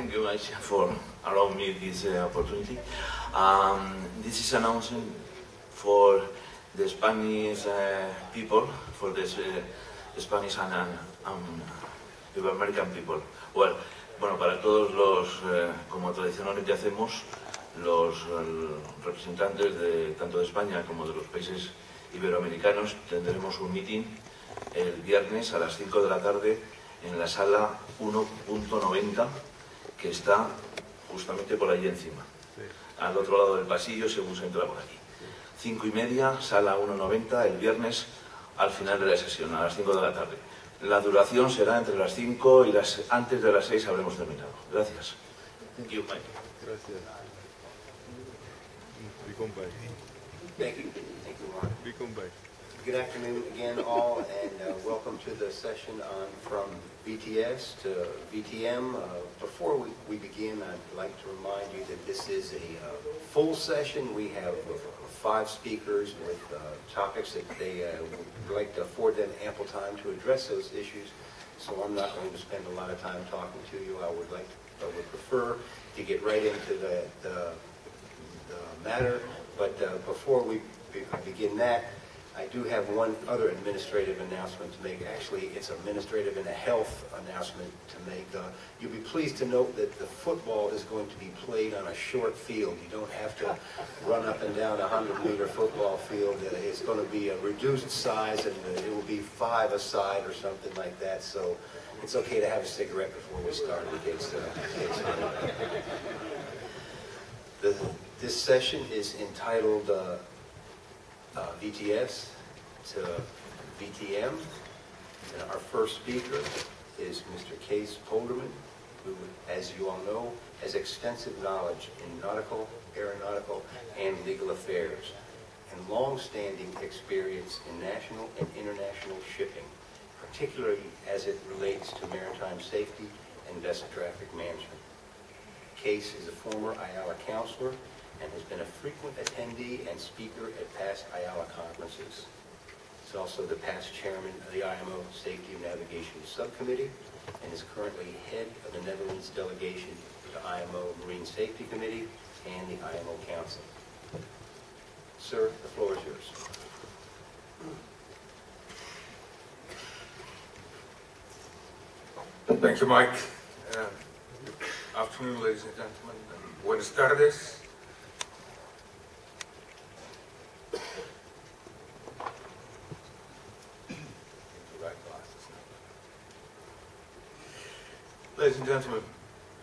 thank you much for allowing me this opportunity. This is announcement for the Spanish people, for the Spanish and the American people. Well, bueno, para todos los, como tradicionalmente hacemos, los representantes de tanto de España como de los países iberoamericanos, tendremos un meeting el viernes a las 5 de la tarde en la sala 1.90, que está justamente por allí encima, al otro lado del pasillo según se entra por aquí. 5:30, sala 1.90, el viernes al final de la sesión, a las 5 de la tarde. La duración será entre las 5 y antes de las 6 habremos terminado. Gracias. Thank you, Mike. Gracias. Thank you. Thank you, Mark. Good afternoon again, all, and welcome to the session on From VTS to VTM. Before we begin, I'd like to remind you that this is a full session. We have 5 speakers with topics that they would like to afford them ample time to address those issues. So I'm not going to spend a lot of time talking to you. I would prefer to get right into the matter. But before we begin that, I do have one other administrative announcement to make. Actually, it's administrative and a health announcement to make. You'll be pleased to note that the football is going to be played on a short field. You don't have to run up and down a 100-meter football field. It's going to be a reduced size, and it will be 5 a side or something like that. So it's okay to have a cigarette before we start in case. This session is entitled VTS to VTM. And our first speaker is Mr. Kees Polderman, who, as you all know, has extensive knowledge in nautical, aeronautical, and legal affairs, and long-standing experience in national and international shipping, particularly as it relates to maritime safety and vessel traffic management. Kees is a former IALA counselor and has been a frequent attendee and speaker at past IALA conferences. He's also the past chairman of the IMO Safety of Navigation Subcommittee and is currently head of the Netherlands delegation to IMO Marine Safety Committee and the IMO Council. Sir, the floor is yours. Thank you, Mike. Afternoon, ladies and gentlemen. Buenas tardes. Ladies and gentlemen,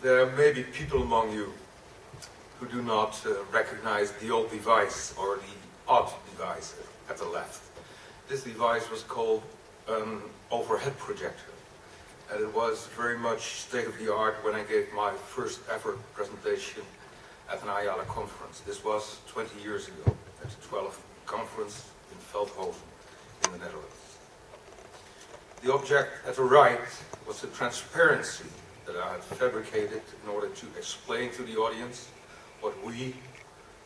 there may be people among you who do not recognize the old device or the odd device at the left. This device was called an overhead projector, and it was very much state-of-the-art when I gave my first ever presentation at an IALA conference. This was 20 years ago at the 12th conference in Veldhoven in the Netherlands. The object at the right was the transparency that I had fabricated in order to explain to the audience what we,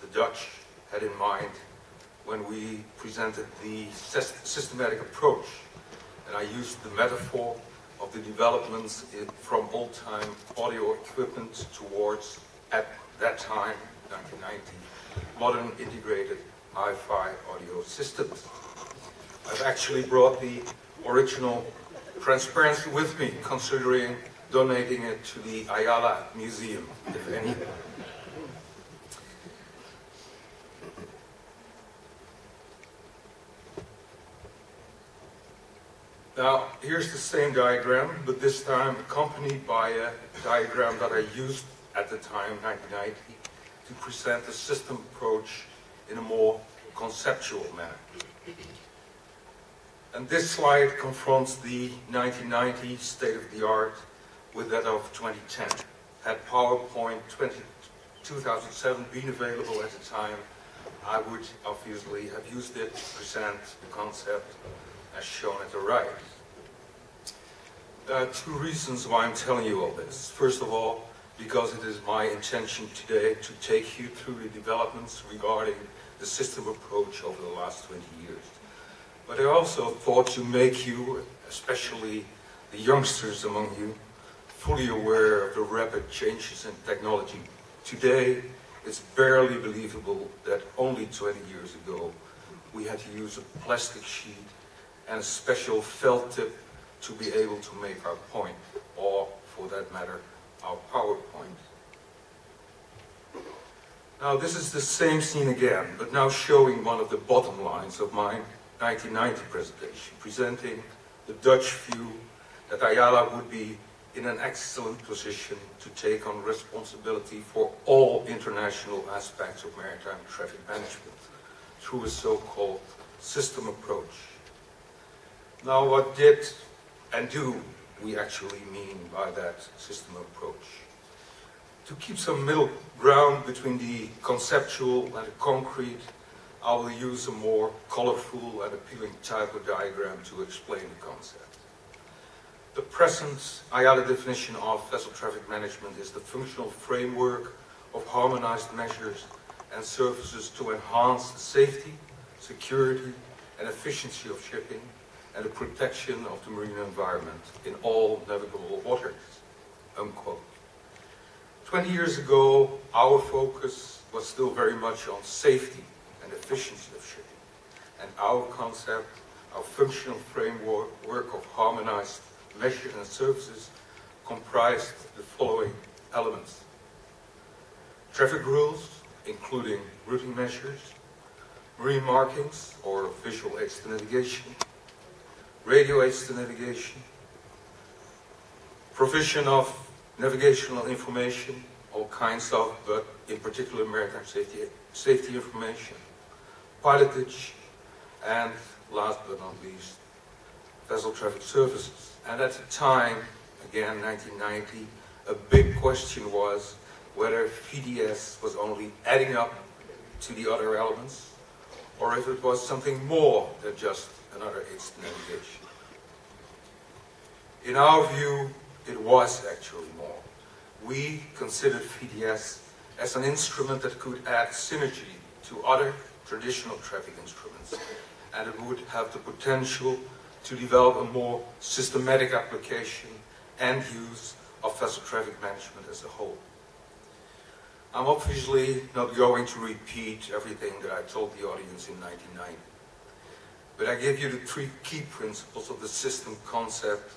the Dutch, had in mind when we presented the systematic approach. And I used the metaphor of the developments from old-time audio equipment towards, at that time, 1990, modern integrated hi-fi audio systems. I've actually brought the original transparency with me, considering donating it to the IALA Museum, if any. Now, here's the same diagram, but this time accompanied by a diagram that I used at the time, 1990, to present the system approach in a more conceptual manner. And this slide confronts the 1990 state-of-the-art with that of 2010. Had PowerPoint 2007 been available at the time, I would obviously have used it to present the concept as shown at the right. There are 2 reasons why I'm telling you all this. First of all, because it is my intention today to take you through the developments regarding the system approach over the last 20 years. But I also thought to make you, especially the youngsters among you, fully aware of the rapid changes in technology. Today, it's barely believable that only 20 years ago we had to use a plastic sheet and a special felt tip to be able to make our point, or for that matter, our PowerPoint. Now this is the same scene again, but now showing one of the bottom lines of my 1990 presentation, presenting the Dutch view that IALA would be in an excellent position to take on responsibility for all international aspects of maritime traffic management through a so-called system approach. Now what did and do we actually mean by that system approach? To keep some middle ground between the conceptual and the concrete, I will use a more colorful and appealing type of diagram to explain the concept. The present IALA definition of vessel traffic management is the functional framework of harmonized measures and services to enhance the safety, security, and efficiency of shipping and the protection of the marine environment in all navigable waters, unquote. 20 years ago, our focus was still very much on safety and efficiency of shipping, and our concept, our functional framework of harmonized measures and services comprised the following elements: traffic rules, including routing measures, marine markings or visual aids to navigation, radio aids to navigation, provision of navigational information, all kinds of, but in particular maritime safety information, pilotage, and last but not least, vessel traffic services. And at the time, again 1990, a big question was whether VTS was only adding up to the other elements, or if it was something more than just another aids to navigation. In our view, it was actually more. We considered VTS as an instrument that could add synergy to other traditional traffic instruments, and it would have the potential to develop a more systematic application and use of vessel traffic management as a whole. I'm obviously not going to repeat everything that I told the audience in 1990, but I give you the three key principles of the system concept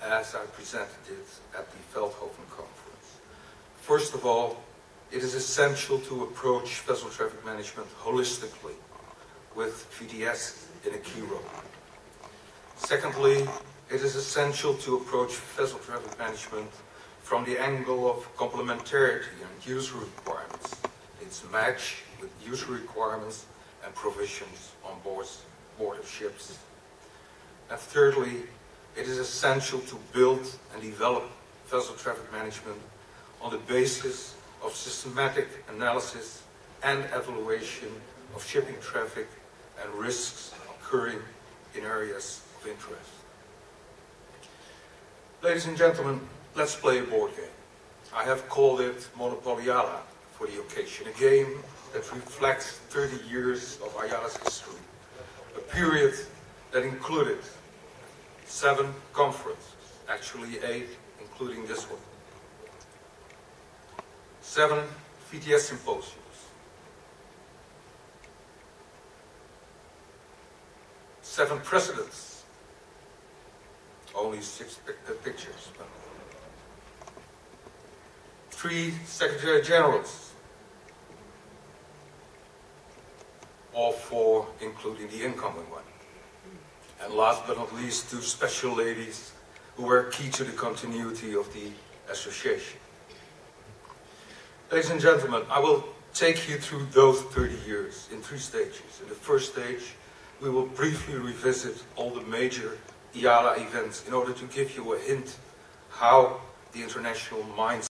as I presented it at the Veldhoven conference. First of all, it is essential to approach vessel traffic management holistically, with VTS in a key role. Secondly, it is essential to approach vessel traffic management from the angle of complementarity and user requirements, its match with user requirements and provisions on board of ships. And thirdly, it is essential to build and develop vessel traffic management on the basis of systematic analysis and evaluation of shipping traffic and risks occurring in areas of interest. Ladies and gentlemen, let's play a board game. I have called it Monopoly IALA for the occasion, a game that reflects 30 years of IALA's history, a period that included 7 conferences, actually 8, including this one, 7 VTS symposiums, 7 presidents, only 6 pictures, 3 Secretary Generals, all 4 including the incoming one. And last but not least, 2 special ladies who were key to the continuity of the association. Ladies and gentlemen, I will take you through those 30 years in 3 stages. In the first stage, we will briefly revisit all the major IALA events in order to give you a hint how the international mindset